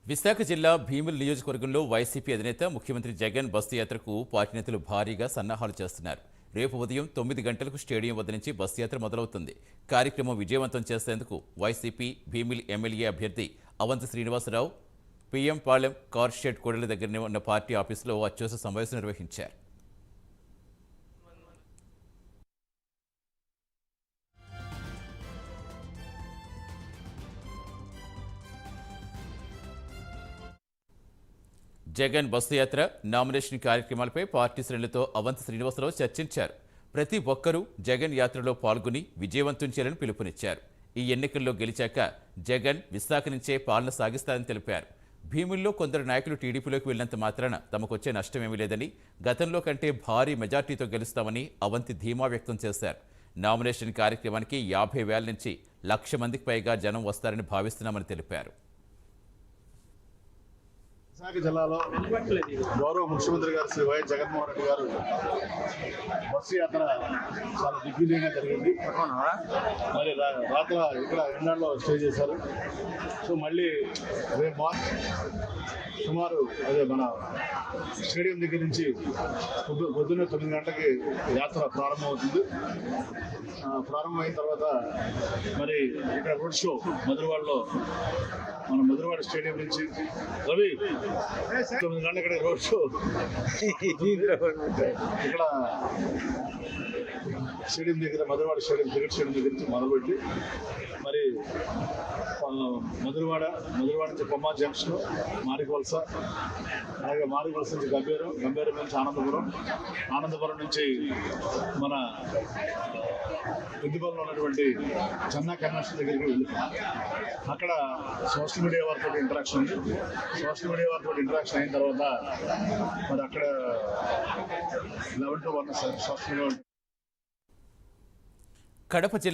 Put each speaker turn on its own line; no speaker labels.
విశాఖ జిల్లా భీమిలి నియోజకవర్గంలో వైసీపీ అధినేత ముఖ్యమంత్రి జగన్ బస్సు యాత్రకు పార్టీ నేతలు భారీగా సన్నాహాలు చేస్తున్నారు. రేపు ఉదయం 9 గంటలకు స్టేడియం వద్ద నుంచి బస్సు యాత్ర మొదలవుతుంది. కార్యక్రమం విజయవంతం చేసేందుకు వైసీపీ భీమిలి ఎమ్మెల్యే అభ్యర్థి అవంతి శ్రీనివాసరావు పీఎం పాలెం కార్ షెడ్ కూడలి దగ్గరనే ఉన్న పార్టీ ఆఫీసులో అత్యవసర సమావేశం నిర్వహించారు. జగన్ బస్సు యాత్ర, నామినేషన్ కార్యక్రమాలపై పార్టీ శ్రేణులతో అవంతి శ్రీనివాసరావు చర్చించారు. ప్రతి ఒక్కరూ జగన్ యాత్రలో పాల్గొని విజయవంతం చేయాలని పిలుపునిచ్చారు. ఈ ఎన్నికల్లో గెలిచాక జగన్ విశాఖ నుంచే పాలన సాగిస్తారని తెలిపారు. భీముల్లో కొందరు నాయకులు టీడీపీలోకి వెళ్లినంత మాత్రాన తమకొచ్చే నష్టమేమీ లేదని, గతంలో కంటే భారీ మెజార్టీతో గెలుస్తామని అవంతి ధీమా వ్యక్తం చేశారు. నామినేషన్ కార్యక్రమానికి 50,000 నుంచి 1,00,000 మందికి పైగా జనం వస్తారని భావిస్తున్నామని తెలిపారు.
విశాఖ జిల్లాలో గౌరవ ముఖ్యమంత్రి గారు శ్రీ వైఎస్ జగన్మోహన్ రెడ్డి గారు బస్సు యాత్ర చాలా దిగ్విజయంగా జరిగింది. మరి రాత్ర ఇక్కడ ఎన్నాళ్ళలో స్టే చేశారు. సో మళ్ళీ రేపు సుమారు మన స్టేడియం దగ్గర నుంచి పొద్దున్న 9 గంటలకి యాత్ర ప్రారంభమవుతుంది. ప్రారంభమైన తర్వాత మరి ఇక్కడ రోడ్ షో మధురవాడలో మన మధురవాడ స్టేడియం నుంచి రవి 9 గంటల ఇక్కడ రోడ్ షో ఇక్కడ స్టేడియం దగ్గర మధురవాడ స్టేడియం క్రికెట్ స్టేడియం దగ్గర నుంచి మొదలుపెట్టి మరి మధురవాడ నుంచి కొమ్మ జంక్షన్, మారికవలస, అలాగే మారికవలస నుంచి గంభీరం నుంచి ఆనందపురం నుంచి మన పెద్దపల్లిలో ఉన్నటువంటి చెన్నా కన్వెన్షన్ దగ్గరికి వెళ్తున్నాం. అక్కడ సోషల్ మీడియా వారితో ఇంటరాక్షన్ ఉంది. సోషల్ మీడియా వారితో ఇంటరాక్షన్ అయిన తర్వాత మరి అక్కడ 11 to 1 సోషల్ మీడియా.
కడప జిల్లా